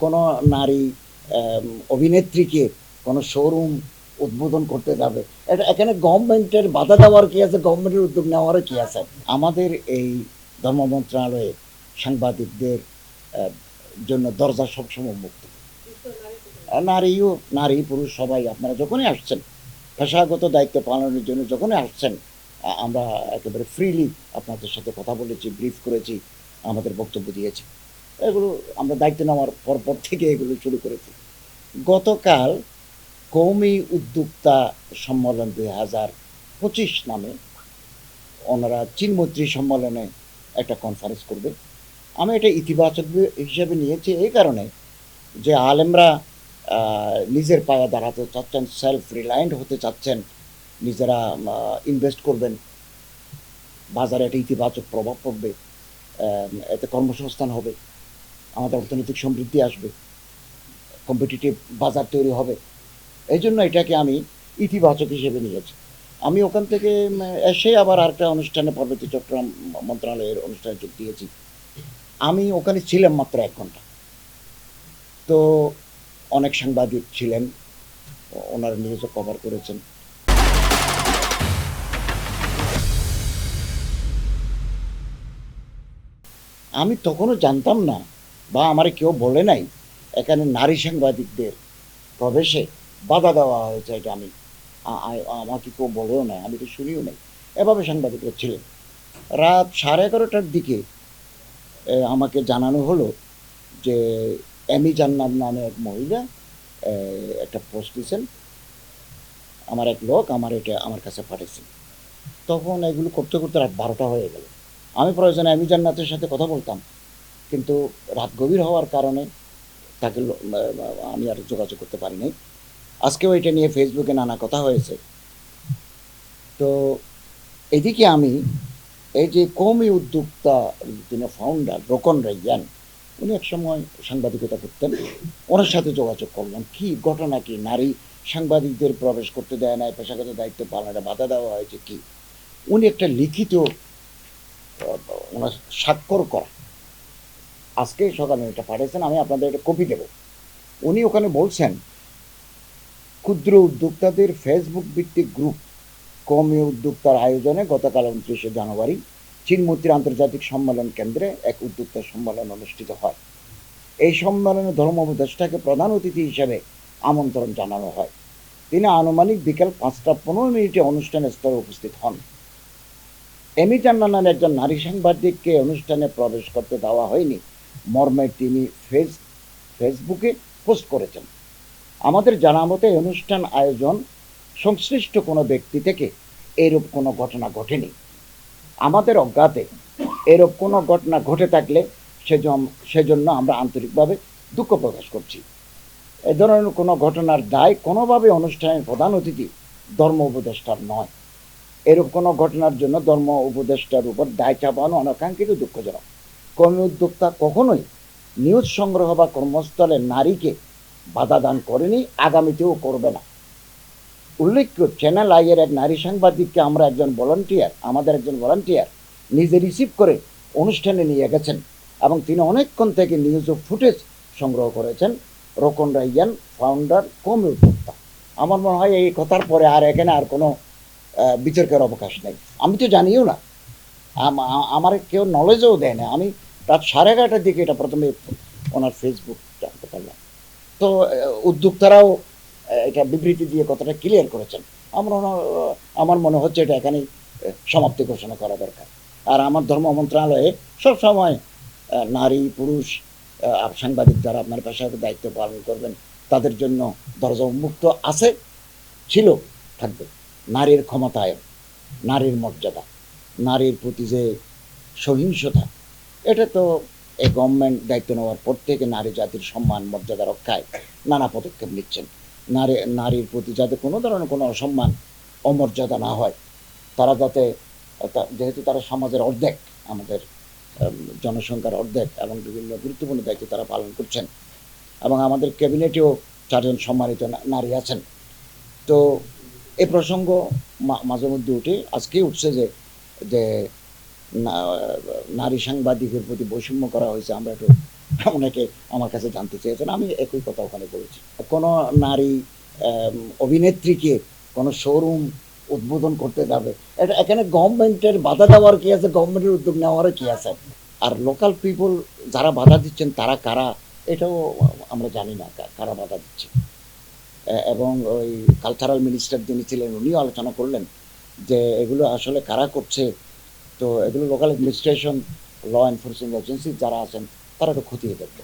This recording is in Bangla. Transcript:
কোনো নারী অভিনেত্রীকে কোনো শোরুম উদ্বোধন করতে যাবে, এটা এখানে গভর্নমেন্টের বাধা দেওয়ার কি আছে, গভর্নমেন্টের উদ্যোগ নেওয়ারও কি আছে? আমাদের এই ধর্ম মন্ত্রণালয়ে সাংবাদিকদের জন্য দরজা সবসময় মুক্ত। নারীও, নারী পুরুষ সবাই আপনারা যখনই আসছেন পেশাগত দায়িত্ব পালনের জন্য, যখনই আসছেন আমরা একেবারে ফ্রিলি আপনাদের সাথে কথা বলেছি, ব্রিফ করেছি, আমাদের বক্তব্য দিয়েছি। এগুলো আমরা দায়িত্ব নেওয়ার পরপর থেকে এগুলো শুরু করেছি। গতকাল কৌমি উদ্যোক্তা সম্মেলন 2025 নামে ওনারা চীনমৈত্রী সম্মেলনে একটা কনফারেন্স করবে। আমি এটা ইতিবাচক হিসেবে নিয়েছি এই কারণে যে আলেমরা নিজের পায়ে দাঁড়াতে চাচ্ছেন, সেলফ রিলায়েন্ট হতে চাচ্ছেন, নিজেরা ইনভেস্ট করবেন, বাজারে একটা ইতিবাচক প্রভাব পড়বে, এতে কর্মসংস্থান হবে, আমাদের অর্থনৈতিক সমৃদ্ধি আসবে, কম্পিটিটিভ বাজার তৈরি হবে। এই জন্য এটাকে আমি ইতিবাচক হিসেবে নিয়েছি। আমি ওখান থেকে এসে আবার আরেকটা অনুষ্ঠানে পার্বতী চট্টগ্রাম মন্ত্রণালয়ের অনুষ্ঠানে যোগ দিয়েছি। আমি ওখানে ছিলাম মাত্র 1 ঘন্টা। তো অনেক সাংবাদিক ছিলেন, ওনারা নিউজও কভার করেছেন। আমি তখনও জানতাম না বা আমারে কেউ বলে নাই এখানে নারী সাংবাদিকদের প্রবেশে বাধা দেওয়া হয়েছে। এটা আমি আমাকে কেউ বলেও নাই, আমি তো শুনিও নাই। এভাবে সাংবাদিকরা ছিলেন। রাত 11:30টার দিকে আমাকে জানানো হলো যে এমি জান্নাত নামে এক মহিলা একটা পোস্ট দিয়েছেন, আমার এক লোক আমার কাছে পাঠিয়েছেন। তখন এগুলো করতে করতে রাত 12টা হয়ে গেল। আমি প্রয়োজনে এমি জান্নাতের সাথে কথা বলতাম, কিন্তু রাত গভীর হওয়ার কারণে তাকে আমি আর যোগাযোগ করতে পারিনি। আজকেও এটা নিয়ে ফেসবুকে নানা কথা হয়েছে। তো এদিকে আমি এই যে কওমি উদ্যোক্তা যিনি ফাউন্ডার রোকন রায়্যান, উনি একসময় সাংবাদিকতা করতেন, ওনার সাথে যোগাযোগ করলাম। কি ঘটনা, কি নারী সাংবাদিকদের প্রবেশ করতে দেয় না, পেশাগত দায়িত্ব পালনে বাধা দেওয়া হয়েছে কি? উনি একটা লিখিত ওনার স্বাক্ষর করা আজকে সকালে এটা পাঠিয়েছেন, আমি আপনাদের এটা কপি দেব। উনি ওখানে বলছেন ক্ষুদ্র উদ্যোক্তাদের ফেসবুক ভিত্তিক গ্রুপ কওমি উদ্যোক্তার আয়োজনে গতকাল 29শে জানুয়ারি চীনমৈত্রী আন্তর্জাতিক সম্মেলন কেন্দ্রে এক উদ্যোক্তা সম্মেলন অনুষ্ঠিত হয়। এই সম্মেলনে ধর্ম উপদেষ্টাকে প্রধান অতিথি হিসেবে আমন্ত্রণ জানানো হয়। তিনি আনুমানিক বিকেল 5টা 15 অনুষ্ঠানের স্থলে উপস্থিত হন। এমি জান্নাত নামের একজন নারী সাংবাদিককে অনুষ্ঠানে প্রবেশ করতে দেওয়া হয়নি মর্মে তিনি ফেসবুকে পোস্ট করেছেন। আমাদের জানা মতে অনুষ্ঠান আয়োজন সংশ্লিষ্ট কোনো ব্যক্তি থেকে এরূপ কোনো ঘটনা ঘটেনি। আমাদের অজ্ঞাতে এরূপ কোনো ঘটনা ঘটে থাকলে সেজন্য আমরা আন্তরিকভাবে দুঃখ প্রকাশ করছি। এ ধরনের কোনো ঘটনার দায় কোনোভাবে অনুষ্ঠানের প্রধান অতিথি ধর্ম উপদেষ্টার নয়। এরূপ কোনো ঘটনার জন্য ধর্ম উপদেষ্টার উপর দায় চাপানো অনাকাঙ্ক্ষিত দুঃখজনক। কওমি উদ্যোক্তা কখনোই নিউজ সংগ্রহ বা কর্মস্থলে নারীকে বাধা দান করেনি, আগামীতেও করবে না। উল্লেখ্য, চ্যানেল আইয়ের এক নারী সাংবাদিককে আমাদের একজন ভলান্টিয়ার নিজে রিসিভ করে অনুষ্ঠানে নিয়ে গেছেন এবং তিনি অনেকক্ষণ থেকে নিউজ ও ফুটেজ সংগ্রহ করেছেন। রোকন রায়্যান ফাউন্ডার, কওমি উদ্যোক্তা। আমার মনে হয় এই কথার পরে আর এখানে আর কোনো বিতর্কের অবকাশ নেই। আমি তো জানিও না, আমার কেউ নলেজও দেয় না। আমি রাত 11:30টার দিকে এটা প্রথমে ওনার ফেসবুক জানতে পারলাম। তো উদ্যোক্তারাও এটা বিবৃতি দিয়ে কথাটা ক্লিয়ার করেছেন। আমার মনে হচ্ছে এটা এখানেই সমাপ্তি ঘোষণা করা দরকার। আর আমার ধর্ম মন্ত্রণালয়ে সবসময় নারী পুরুষ সাংবাদিক যারা আপনার পেশাগত দায়িত্ব পালন করবেন তাদের জন্য দরজা উন্মুক্ত আছে, ছিল, থাকবে। নারীর ক্ষমতায়ন, নারীর মর্যাদা, নারীর প্রতি যে সহিংসতা, এটা তো এই গভর্নমেন্ট দায়িত্ব নেওয়ার পর থেকে নারী জাতির সম্মান মর্যাদা রক্ষায় নানা পদক্ষেপ নিচ্ছেন। নারীর প্রতি যাতে কোনো ধরনের কোনো অসম্মান অমর্যাদা না হয়, তারা যাতে, যেহেতু তারা সমাজের অর্ধেক, আমাদের জনসংখ্যার অর্ধেক এবং বিভিন্ন গুরুত্বপূর্ণ দায়িত্ব তারা পালন করছেন এবং আমাদের ক্যাবিনেটেও 4 জন সম্মানিত নারী আছেন। তো এ প্রসঙ্গ মাঝে মধ্যে উঠে, আজকেই উঠছে যে নারী সাংবাদিকের প্রতি বৈষম্য করা হয়েছে, আমরা একটু অনেকে আমার কাছে জানতে চেয়েছেন। আমি একই কথা ওখানে বলেছি। কোনো নারী অভিনেত্রীকে কোনো শোরুম উদ্বোধন করতে যাবে। এটা এখানে গভর্নমেন্টের বাধা দেওয়ার কি আছে? গভর্নমেন্টের উদ্যোগ নেওয়ারও কি আছে? আর লোকাল পিপল যারা বাধা দিচ্ছেন তারা কারা? এটাও আমরা জানি না কারা বাধা দিচ্ছে। এবং ওই কালচারাল মিনিস্টার যিনি ছিলেন উনিও আলোচনা করলেন যে এগুলো আসলে কারা করছে। তো এগুলো local administration, law enforcing agency যারা আছেন তারা তো খতিয়ে দেখবে।